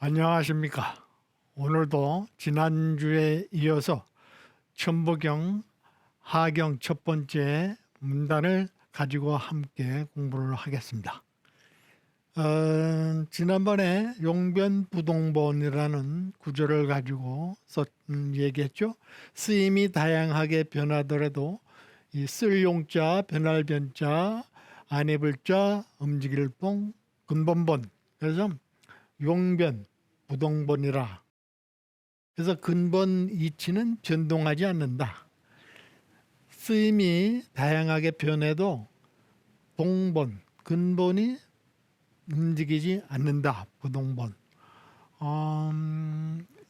안녕하십니까. 오늘도 지난주에 이어서 천부경 하경 첫 번째 문단을 가지고 함께 공부를 하겠습니다. 지난번에 용변부동본이라는 구절을 가지고 얘기했죠. 쓰임이 다양하게 변하더라도 이 쓸 용자, 변할 변자, 안 해볼 자, 움직일 뽕, 근본본. 그래서 용변, 부동본이라. 그래서 근본 이치는 변동하지 않는다. 쓰임이 다양하게 변해도 동본, 근본이 움직이지 않는다. 부동본.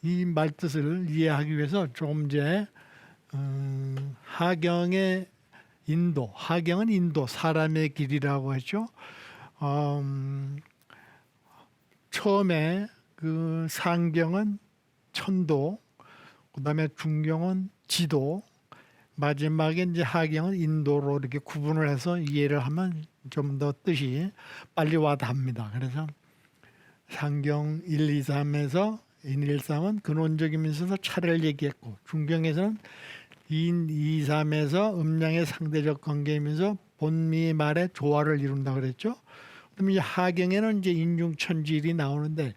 이 말뜻을 이해하기 위해서 조금 전에 하경의 인도, 하경은 인도, 사람의 길이라고 했죠. 처음에 그 상경은 천도, 그다음에 중경은 지도, 마지막에 이제 하경은 인도로 이렇게 구분을 해서 이해를 하면 좀 더 뜻이 빨리 와닿습니다. 그래서 상경 1, 2, 3에서 1, 2, 3은 근원적이면서 차례를 얘기했고, 중경에서는 2, 2, 3에서 음양의 상대적 관계이면서 본미 말의 조화를 이룬다 그랬죠. 그다음에 하경에는 이제 인중천지일이 나오는데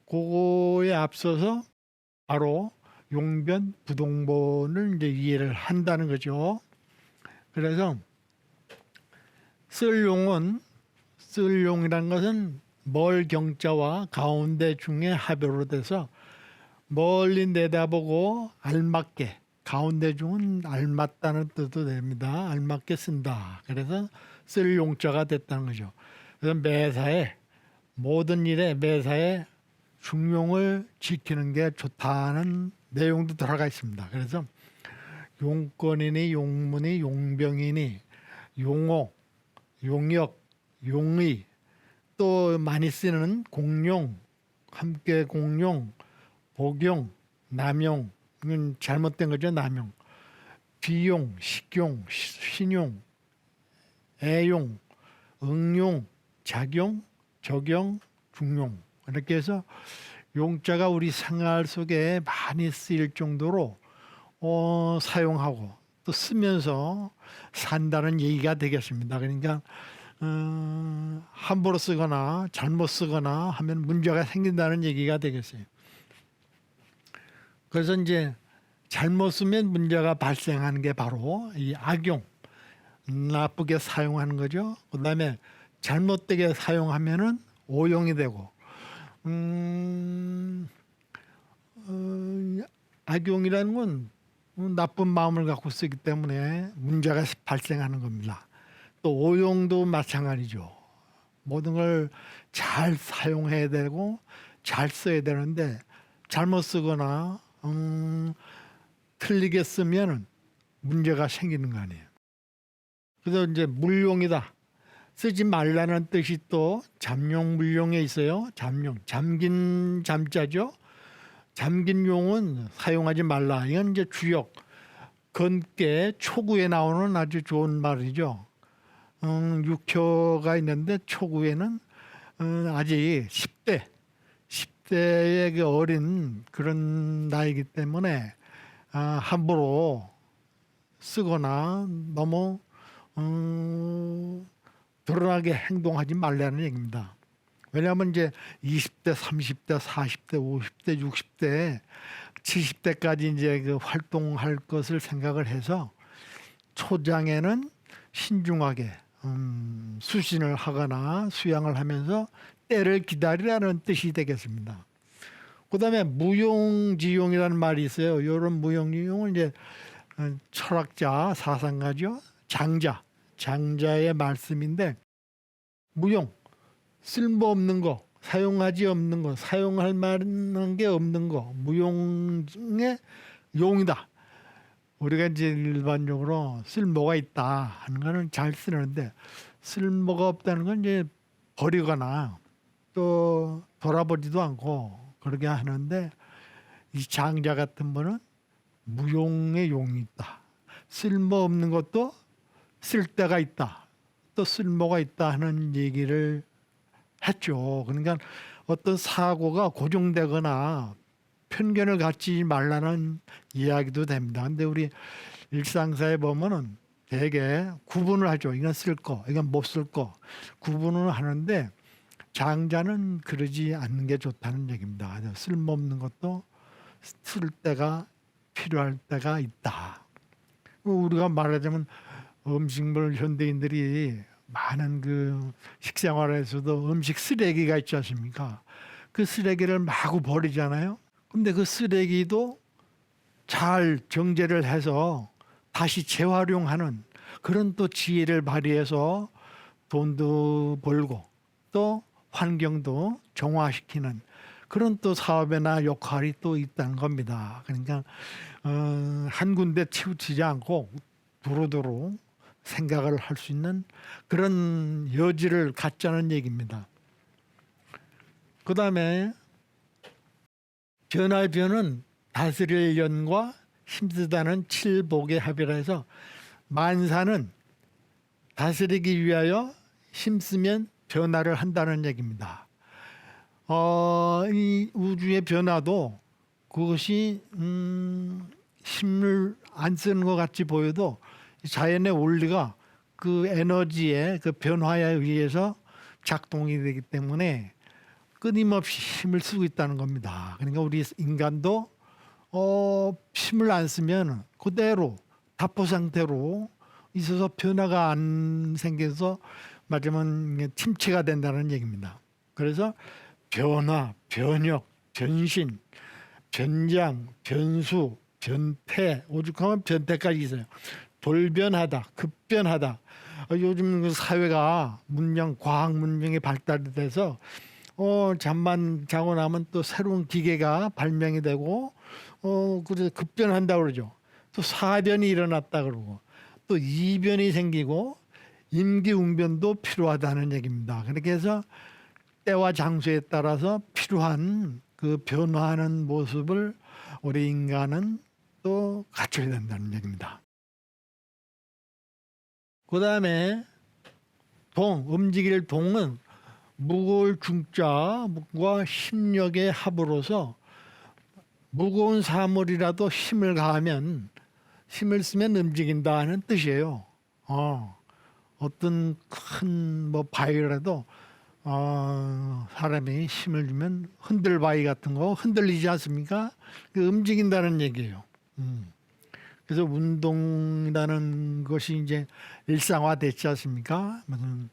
그거에 앞서서 바로 용변 부동본을 이제 이해를 한다는 거죠. 그래서 쓸용이라는 것은 멀 경자와 가운데 중에 합으로 돼서 멀리 내다보고 알맞게, 가운데 중은 알맞다는 뜻도 됩니다. 알맞게 쓴다. 그래서 쓸용자가 됐다는 거죠. 그래서 매사에, 모든 일에 매사에 중용을 지키는 게 좋다는 내용도 들어가 있습니다. 그래서 용권이니 용문이 용병이니 용호, 용역, 용의, 또 많이 쓰는 공용, 함께 공용, 복용, 남용, 이건 잘못된 거죠. 남용, 비용, 식용, 신용, 애용, 응용, 작용, 적용, 중용, 이렇게 해서 용자가 우리 생활 속에 많이 쓰일 정도로 사용하고 또 쓰면서 산다는 얘기가 되겠습니다. 그러니까 함부로 쓰거나 잘못 쓰거나 하면 문제가 생긴다는 얘기가 되겠어요. 그래서 이제 잘못 쓰면 문제가 발생하는 게 바로 이 악용, 나쁘게 사용하는 거죠. 그다음에 잘못되게 사용하면은 오용이 되고, 악용이라는 건 나쁜 마음을 갖고 쓰기 때문에 문제가 발생하는 겁니다. 또 오용도 마찬가지죠. 모든 걸 잘 사용해야 되고 잘 써야 되는데 잘못 쓰거나 틀리게 쓰면 문제가 생기는 거 아니에요. 그래서 이제 물용이다. 쓰지 말라는 뜻이 또 잠용, 물용에 있어요. 잠용, 잠긴 잠자죠. 잠긴 용은 사용하지 말라. 이건 이제 주역, 건께 초구에 나오는 아주 좋은 말이죠. 육효가 있는데 초구에는 아직 10대의 그 어린 그런 나이기 때문에 함부로 쓰거나 너무 드러나게 행동하지 말라는 얘기입니다. 왜냐하면 이제 20대, 30대, 40대, 50대, 60대, 70대까지 이제 그 활동할 것을 생각을 해서 초장에는 신중하게 수신을 하거나 수양을 하면서 때를 기다리라는 뜻이 되겠습니다. 그다음에 무용지용이라는 말이 있어요. 이런 무용지용은 이제 철학자, 사상가죠. 장자의 말씀인데, 무용, 쓸모없는 거, 사용하지 없는 거, 사용할 만한 게 없는 거, 무용의 용이다. 우리가 이제 일반적으로 쓸모가 있다 하는 거는 잘 쓰는데, 쓸모가 없다는 건 이제 버리거나 또 돌아보지도 않고 그렇게 하는데, 이 장자 같은 분은 무용의 용이 있다. 쓸모없는 것도 쓸데가 있다. 또 쓸모가 있다 하는 얘기를 했죠. 그러니까 어떤 사고가 고정되거나 편견을 갖지 말라는 이야기도 됩니다. 근데 우리 일상사에 보면은 되게 구분을 하죠. 이건 쓸 거, 이건 못 쓸 거. 구분을 하는데 장자는 그러지 않는 게 좋다는 얘기입니다. 쓸모없는 것도 쓸 때가 필요할 때가 있다. 우리가 말하자면 음식물 현대인들이 많은 그 식생활에서도 음식 쓰레기가 있지 않습니까? 그 쓰레기를 마구 버리잖아요. 근데 그 쓰레기도 잘 정제를 해서 다시 재활용하는 그런 또 지혜를 발휘해서 돈도 벌고 또 환경도 정화시키는 그런 또 사업이나 역할이 또 있다는 겁니다. 그러니까 한 군데 치우치지 않고 두루두루 생각을 할 수 있는 그런 여지를 갖자는 얘기입니다. 그 다음에 변화의 변은 다스릴 연과 힘쓰다는 칠복의 합이라 해서 만사는 다스리기 위하여 힘쓰면 변화를 한다는 얘기입니다. 이 우주의 변화도 그것이 힘을 안 쓰는 것 같이 보여도 자연의 원리가 그 에너지의 그 변화에 의해서 작동이 되기 때문에 끊임없이 힘을 쓰고 있다는 겁니다. 그러니까 우리 인간도 힘을 안 쓰면 그대로 답보 상태로 있어서 변화가 안 생겨서 맞으면 침체가 된다는 얘기입니다. 그래서 변화, 변혁, 변신, 변장, 변수, 변태, 오죽하면 변태까지 있어요. 돌변하다, 급변하다. 요즘 그 사회가 문명, 과학 문명이 발달이 돼서 잠만 자고 나면 또 새로운 기계가 발명이 되고 그래서 급변한다 그러죠. 또 사변이 일어났다 그러고 또 이변이 생기고 임기응변도 필요하다는 얘기입니다. 그렇게 해서 때와 장소에 따라서 필요한 그 변화하는 모습을 우리 인간은 또 갖춰야 된다는 얘기입니다. 그 다음에 움직일 동은 무거울 중자와 힘력의 합으로서 무거운 사물이라도 힘을 가하면 힘을 쓰면 움직인다는 뜻이에요. 어떤 큰 바위라도 사람이 힘을 주면 흔들바위 같은 거 흔들리지 않습니까? 그 움직인다는 얘기예요. 그래서 운동이라는 것이 이제 일상화됐지 않습니까? 무슨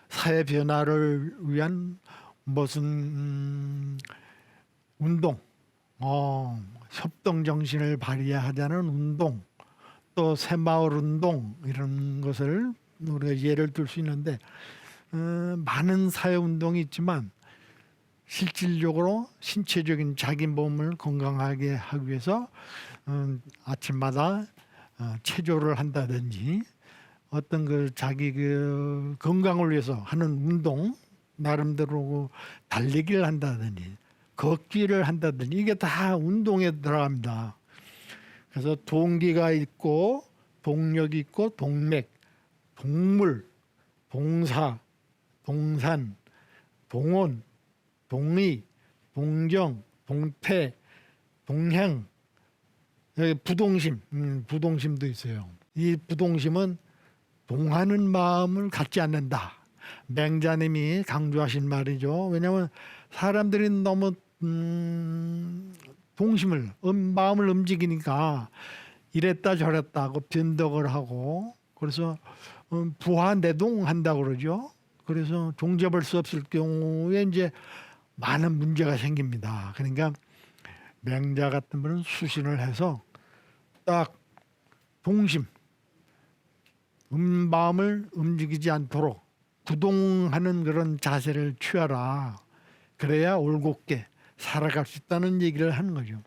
사회 변화를 위한 무슨 운동, 협동 정신을 발휘하자는 운동, 또 새마을 운동 이런 것을 우리가 예를 들 수 있는데 많은 사회 운동이 있지만 실질적으로 신체적인 자기 몸을 건강하게 하기 위해서 아침마다 체조를 한다든지 어떤 그 자기 그 건강을 위해서 하는 운동 나름대로 달리기를 한다든지 걷기를 한다든지 이게 다 운동에 들어갑니다. 그래서 동기가 있고 동력이 있고 동맥, 동물, 동사, 동산, 동온, 동의, 동정, 동태, 동향, 부동심, 부동심도 있어요. 이 부동심은 동하는 마음을 갖지 않는다. 맹자님이 강조하신 말이죠. 왜냐하면 사람들이 너무 동심을 마음을 움직이니까 이랬다 저랬다 하고 변덕을 하고 그래서 부하내동한다고 그러죠. 그래서 종잡을 수 없을 경우에 이제 많은 문제가 생깁니다. 그러니까 맹자 같은 분은 수신을 해서 딱 동심, 마음을 움직이지 않도록 구동하는 그런 자세를 취하라. 그래야 올곧게 살아갈 수 있다는 얘기를 하는 거죠.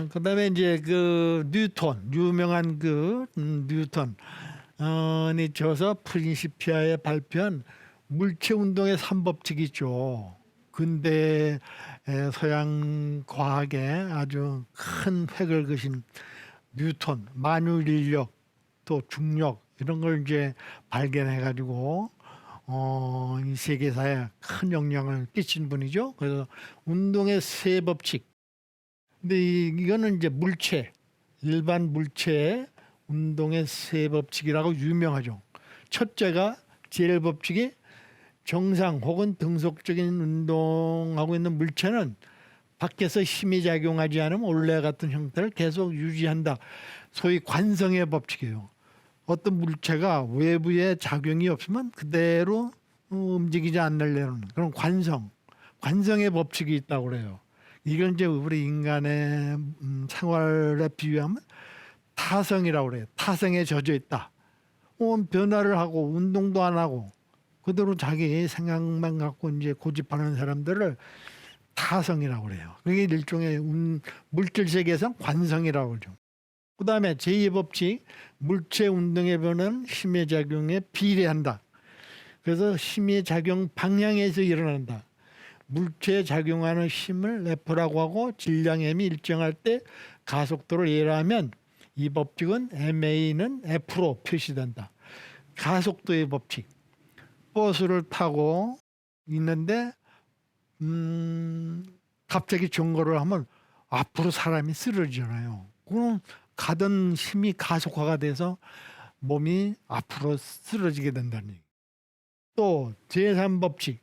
그다음에 이제 그 뉴턴, 유명한 그 뉴턴이 저서 프린시피아에 발표한 물체 운동의 3법칙이 있죠. 근대 서양 과학에 아주 큰 획을 그신 뉴턴, 만유인력 또 중력 이런 걸 이제 발견해 가지고 이 세계사에 큰 영향을 끼친 분이죠. 그래서 운동의 세 법칙. 근데 이거는 이제 물체, 일반 물체의 운동의 세 법칙이라고 유명하죠. 첫째가 제일 법칙이 정상 혹은 등속적인 운동하고 있는 물체는 밖에서 힘이 작용하지 않으면 원래 같은 형태를 계속 유지한다. 소위 관성의 법칙이에요. 어떤 물체가 외부에 작용이 없으면 그대로 움직이지 않으려는 그런 관성의 법칙이 있다고 그래요. 이건 이제 우리 인간의 생활에 비유하면 타성이라고 그래요. 타성에 젖어 있다. 변화를 하고 운동도 안 하고 그대로 자기 생각만 갖고 이제 고집하는 사람들을 타성이라고 그래요. 그게 일종의 물질 세계에서 관성이라고 그러죠. 그다음에 제2의 법칙, 물체 운동의 변화는 힘의 작용에 비례한다. 그래서 힘의 작용 방향에서 일어난다. 물체에 작용하는 힘을 F라고 하고 질량의 M이 일정할 때 가속도를 예라하면 이 법칙은 MA는 F로 표시된다. 가속도의 법칙. 버스를 타고 있는데 갑자기 경고를 하면 앞으로 사람이 쓰러지잖아요. 그럼 가던 힘이 가속화가 돼서 몸이 앞으로 쓰러지게 된다는 얘기. 또 제3법칙.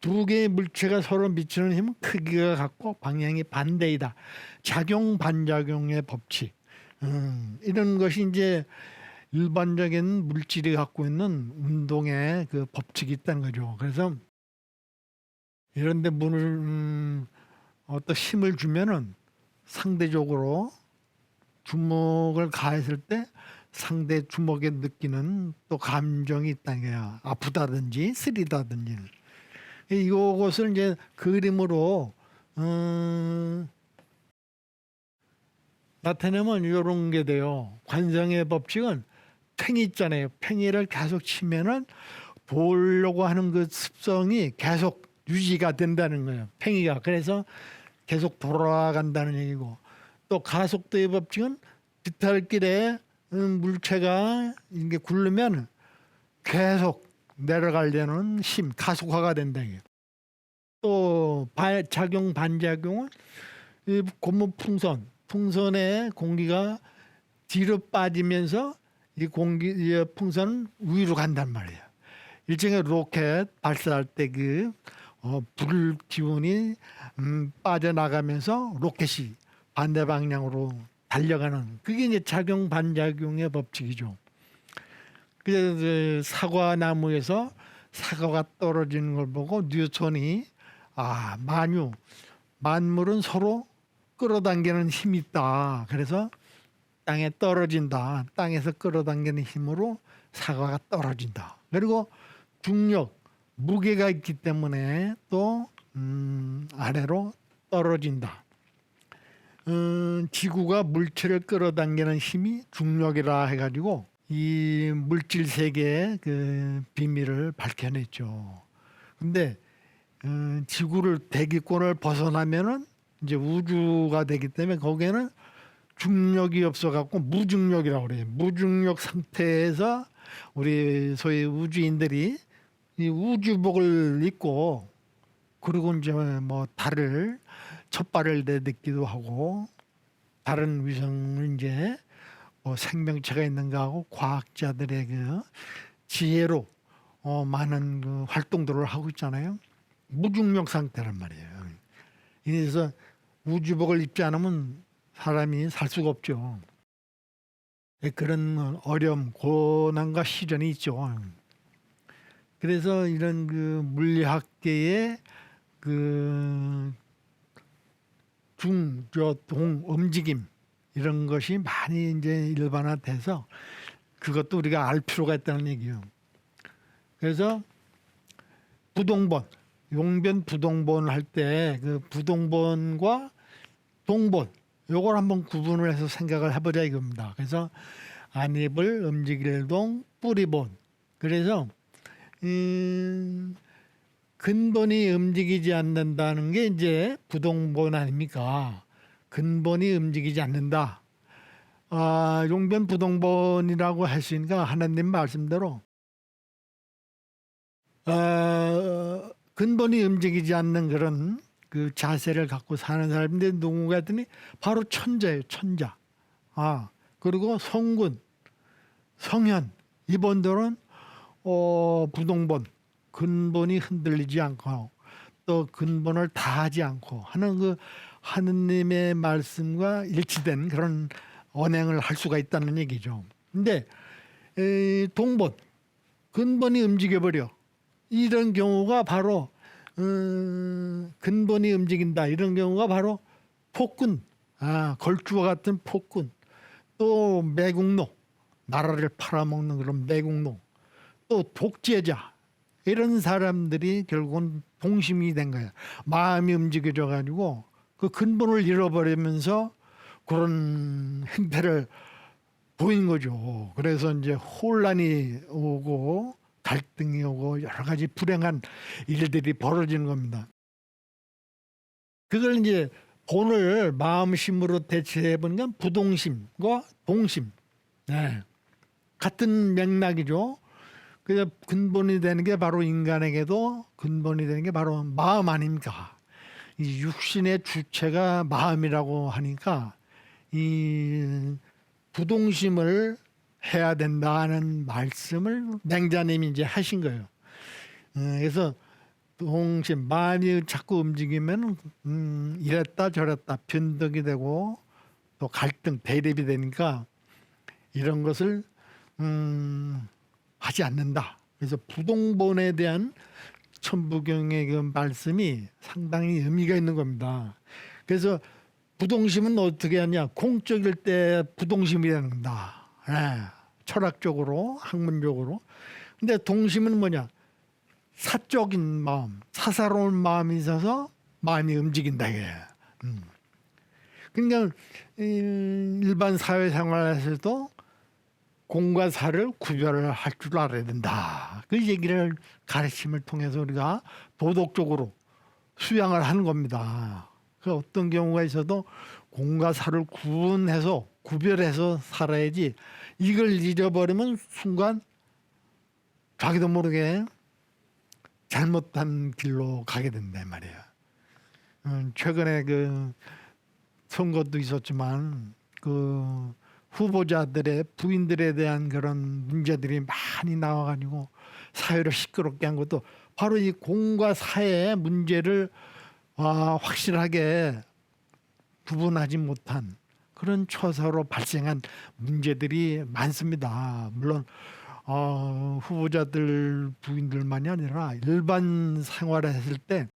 두 개의 물체가 서로 미치는 힘은 크기가 같고 방향이 반대이다. 작용 반작용의 법칙. 이런 것이 이제 일반적인 물질이 갖고 있는 운동의 그 법칙이 있다는 거죠. 그래서 이런데 어떤 힘을 주면은 상대적으로 주먹을 가했을 때 상대 주먹에 느끼는 또 감정이 있다는 거야. 아프다든지 쓰리다든지. 이것을 이제 그림으로 나타내면 이런 게 돼요. 관성의 법칙은 팽이 있잖아요. 팽이를 계속 치면은 돌려고 하는 그 습성이 계속 유지가 된다는 거예요. 팽이가. 그래서 계속 돌아간다는 얘기고. 또 가속도의 법칙은 빗탈길에 물체가 이게 굴르면 계속 내려가려는 힘, 가속화가 된다. 또 작용 반작용은 이 고무 풍선에 공기가 뒤로 빠지면서 이 풍선은 위로 간단 말이에요. 일종의 로켓 발사할 때 불 기운이 빠져나가면서 로켓이 반대 방향으로 달려가는 그게 이제 작용 반작용의 법칙이죠. 그래서 사과 나무에서 사과가 떨어지는 걸 보고 뉴턴이 만물은 서로 끌어당기는 힘이 있다. 그래서 땅에 떨어진다. 땅에서 끌어당기는 힘으로 사과가 떨어진다. 그리고 중력, 무게가 있기 때문에 또 아래로 떨어진다. 지구가 물체를 끌어당기는 힘이 중력이라 해가지고 이 물질 세계의 그 비밀을 밝혀냈죠. 근데 지구를 대기권을 벗어나면은 이제 우주가 되기 때문에 거기에는 중력이 없어갖고 무중력이라고 그래요. 무중력 상태에서 우리 소위 우주인들이 이 우주복을 입고 그리고 이제 뭐 달을 첫발을 내딛기도 하고 다른 위성을 이제 뭐 생명체가 있는가 하고 과학자들의 그 지혜로 많은 그 활동들을 하고 있잖아요. 무중력 상태란 말이에요. 그래서 우주복을 입지 않으면 사람이 살 수가 없죠. 그런 어려움, 고난과 시련이 있죠. 그래서 이런 그 물리학계의 그 동 움직임 이런 것이 많이 이제 일반화돼서 그것도 우리가 알 필요가 있다는 얘기예요. 그래서 부동본, 용변 부동본 할 때 그 부동본과 동본 요걸 한번 구분을 해서 생각을 해보자 이겁니다. 그래서 안입을 움직일 동 뿌리본. 그래서 근본이 움직이지 않는다는 게 이제 부동본 아닙니까? 근본이 움직이지 않는다. 용변 부동본이라고 했으니까 하나님 말씀대로 근본이 움직이지 않는 그런 그 자세를 갖고 사는 사람인데 누군가 했더니 바로 천자예요. 천자. 그리고 성군, 성현 이번들은 부동본 근본이 흔들리지 않고 또 근본을 다하지 않고 하는 그 하느님의 말씀과 일치된 그런 언행을 할 수가 있다는 얘기죠. 근데 동본 근본이 움직여버려. 이런 경우가 바로 근본이 움직인다. 이런 경우가 바로 폭군, 걸주와 같은 폭군, 또 매국노, 나라를 팔아먹는 그런 매국노, 또 독재자 이런 사람들이 결국은 동심이 된 거야. 마음이 움직여져 가지고 그 근본을 잃어버리면서 그런 행태를 보인 거죠. 그래서 이제 혼란이 오고 갈등이 오고 여러 가지 불행한 일들이 벌어지는 겁니다. 그걸 이제 본을 마음심으로 대체해 보니까 부동심과 동심, 네. 같은 맥락이죠. 그래서 근본이 되는 게 바로 인간에게도 근본이 되는 게 바로 마음 아닙니까? 이 육신의 주체가 마음이라고 하니까 이 부동심을 해야 된다는 말씀을 맹자님이 이제 하신 거예요. 그래서 동심, 마음이 자꾸 움직이면 이랬다 저랬다 변덕이 되고 또 갈등, 대립이 되니까 이런 것을 하지 않는다. 그래서 부동본에 대한 천부경의 그 말씀이 상당히 의미가 있는 겁니다. 그래서 부동심은 어떻게 하냐? 공적일 때 부동심이 된다. 철학적으로, 학문적으로. 근데 동심은 뭐냐? 사적인 마음, 사사로운 마음이 있어서 마음이 움직인다. 이게. 그러니까 일반 사회생활에서도 공과 사를 구별을 할 줄 알아야 된다. 그 얘기를 가르침을 통해서 우리가 도덕적으로 수양을 하는 겁니다. 그 어떤 경우가 있어도 공과 사를 구분해서 구별해서 살아야지 이걸 잊어버리면 순간 자기도 모르게 잘못한 길로 가게 된단 말이에요. 최근에 그 선거도 있었지만 그 후보자들의 부인들에 대한 그런 문제들이 많이 나와가지고 사회를 시끄럽게 한 것도 바로 이 공과 사의 문제를 확실하게 구분하지 못한 그런 처사로 발생한 문제들이 많습니다. 물론 후보자들 부인들만이 아니라 일반 생활을 했을 때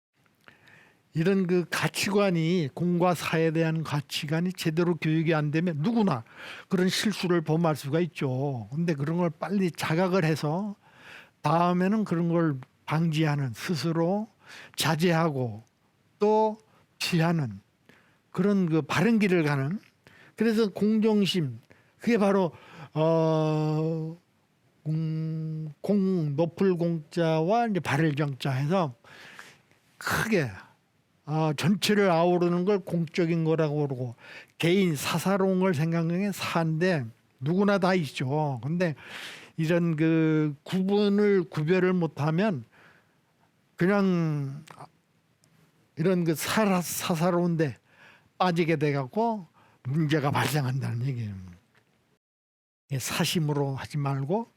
이런 그 가치관이 공과 사에 대한 가치관이 제대로 교육이 안 되면 누구나 그런 실수를 범할 수가 있죠. 근데 그런 걸 빨리 자각을 해서 다음에는 그런 걸 방지하는 스스로 자제하고 또 피하는 그런 그 바른 길을 가는 그래서 공정심 그게 바로 공 높을 공자와 이제 발을 정자 해서 크게 전체를 아우르는 걸 공적인 거라고 그러고 개인 사사로운 걸 생각하는 게 사인데 누구나 다 있죠. 근데 이런 그 구별을 못하면 그냥 이런 그 사사로운데 빠지게 돼갖고 문제가 발생한다는 얘기예요. 사심으로 하지 말고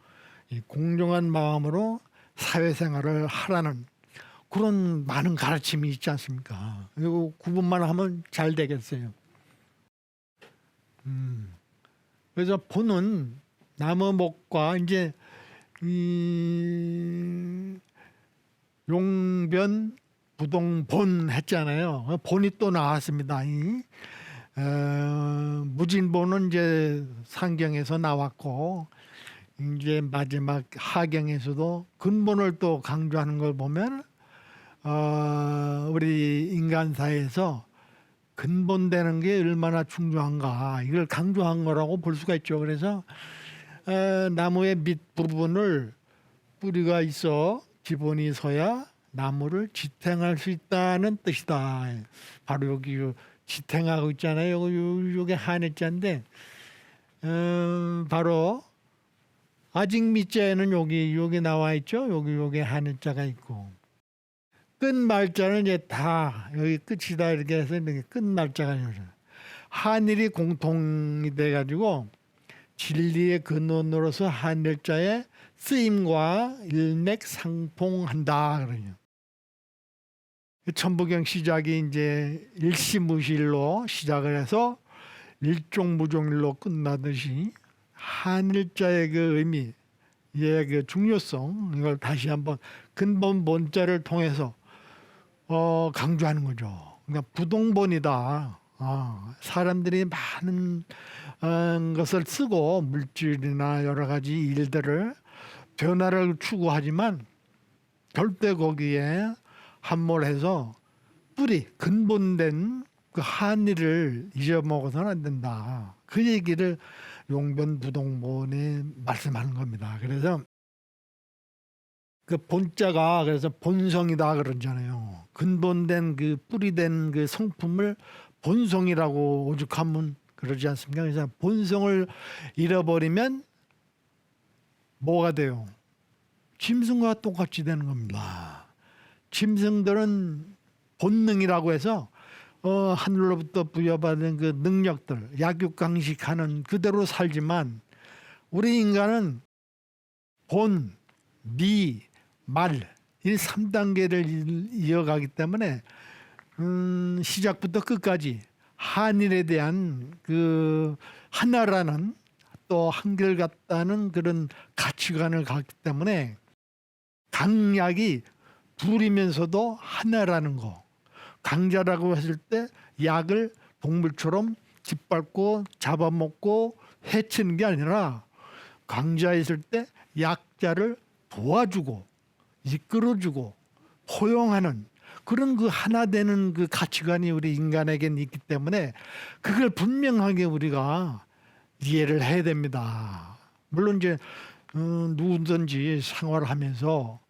공정한 마음으로 사회생활을 하라는 그런 많은 가르침이 있지 않습니까? 이거 구분만 하면 잘 되겠어요. 그래서 본은 나무 목과 이제 용변 부동본 했잖아요. 본이 또 나왔습니다. 무진본은 이제 상경에서 나왔고 이제 마지막 하경에서도 근본을 또 강조하는 걸 보면 우리 인간사에서 근본되는 게 얼마나 중요한가 이걸 강조한 거라고 볼 수가 있죠. 그래서 나무의 밑 부분을 뿌리가 있어 기본이 서야 나무를 지탱할 수 있다는 뜻이다. 바로 여기 지탱하고 있잖아요. 요게 한해자인데 바로 아직 밑자에는 여기 나와 있죠. 여기 하늘자가 있고 끝 말자는 이제 다 여기 끝이다 이렇게 해서 이렇게 끝 말자가 있어요. 한일이 공통이 돼가지고 진리의 근원으로서 한일자의 쓰임과 일맥상통한다 그러죠. 천부경 시작이 이제 일시무실로 시작을 해서 일종무종일로 끝나듯이 한일자의 그 의미, 그 중요성 이걸 다시 한번 근본 본자를 통해서 강조하는 거죠. 그러니까 부동본이다. 사람들이 많은 것을 쓰고 물질이나 여러 가지 일들을 변화를 추구하지만 절대 거기에 함몰해서 뿌리 근본된 그 한의를 잊어먹어서는 안 된다. 그 얘기를 용변부동본이 말씀하는 겁니다. 그래서 그 본자가 그래서 본성이다 그러잖아요. 근본된 그 뿌리된 그 성품을 본성이라고 오죽하면 그러지 않습니까? 그래서 본성을 잃어버리면 뭐가 돼요? 짐승과 똑같이 되는 겁니다. 짐승들은 본능이라고 해서 하늘로부터 부여받은 그 능력들, 약육강식하는 그대로 살지만 우리 인간은 본, 미, 말 이 3단계를 이어가기 때문에 시작부터 끝까지 한일에 대한 그 하나라는 또 한결같다는 그런 가치관을 갖기 때문에 강약이 둘이면서도 하나라는 거. 강자라고 했을 때 약을 동물처럼 짓밟고 잡아먹고 해치는 게 아니라 강자있을 때 약자를 도와주고 이끌어주고 포용하는 그런 그 하나 되는 그 가치관이 우리 인간에게는 있기 때문에 그걸 분명하게 우리가 이해를 해야 됩니다. 물론 이제 누구든지 생활하면서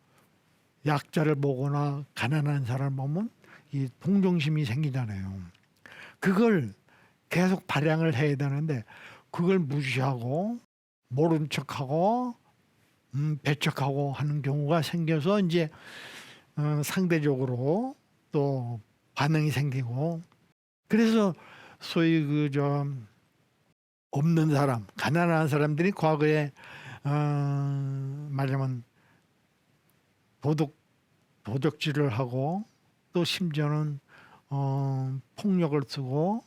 약자를 보거나 가난한 사람을 보면 이 동정심이 생기잖아요. 그걸 계속 발양을 해야 되는데 그걸 무시하고 모른 척하고 배척하고 하는 경우가 생겨서 이제 상대적으로 또 반응이 생기고 그래서 소위 없는 사람, 가난한 사람들이 과거에 말하자면 도적질을 하고 또 심지어는 폭력을 쓰고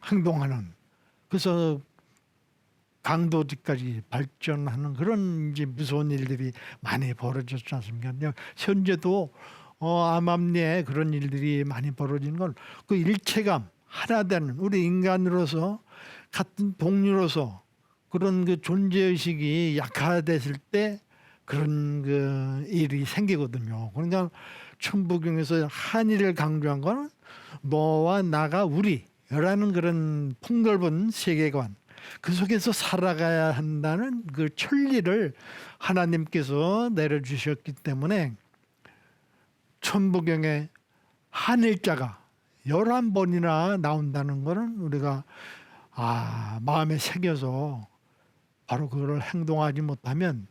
행동하는 그래서 강도지까지 발전하는 그런 이제 무서운 일들이 많이 벌어졌지 않습니까? 현재도 암암리에 그런 일들이 많이 벌어지는 건 그 일체감 하나 되는 우리 인간으로서 같은 동료로서 그런 그 존재의식이 약화됐을 때 그런 그 일이 생기거든요. 그러니까 천부경에서 한의를 강조한 건 너와 나가 우리라는 그런 폭넓은 세계관 그 속에서 살아가야 한다는 그 천리를 하나님께서 내려주셨기 때문에 천부경에 한일자가 11번이나 나온다는 것은 우리가 마음에 새겨서 바로 그걸 행동하지 못하면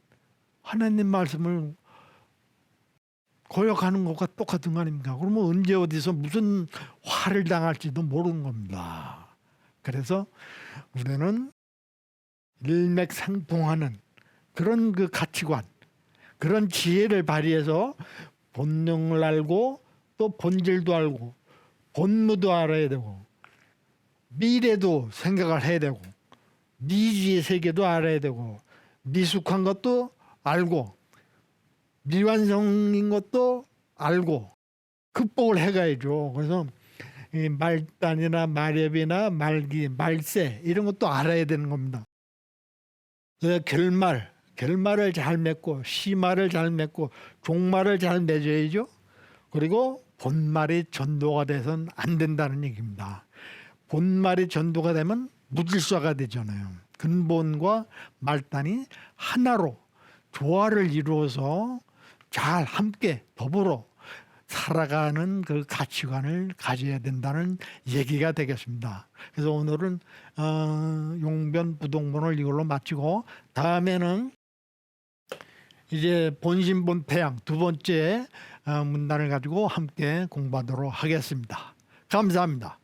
하나님 말씀을 거역하는 것과 똑같은 거 아닙니까? 그러면 언제 어디서 무슨 화를 당할지도 모르는 겁니다. 그래서 우리는 일맥상통하는 그런 그 가치관, 그런 지혜를 발휘해서 본능을 알고 또 본질도 알고 본무도 알아야 되고 미래도 생각을 해야 되고 미지의 세계도 알아야 되고 미숙한 것도 알고 미완성인 것도 알고 극복을 해가야죠. 그래서 이 말단이나 말엽이나 말기, 말세 이런 것도 알아야 되는 겁니다. 결말을 잘 맺고 시말을 잘 맺고 종말을 잘 맺어야죠. 그리고 본말이 전도가 돼서는 안 된다는 얘기입니다. 본말이 전도가 되면 무질서가 되잖아요. 근본과 말단이 하나로 조화를 이루어서 잘 함께 더불어 살아가는 그 가치관을 가져야 된다는 얘기가 되겠습니다. 그래서 오늘은 용변 부동본을 이걸로 마치고 다음에는 이제 본신본태양 두 번째 문단을 가지고 함께 공부하도록 하겠습니다. 감사합니다.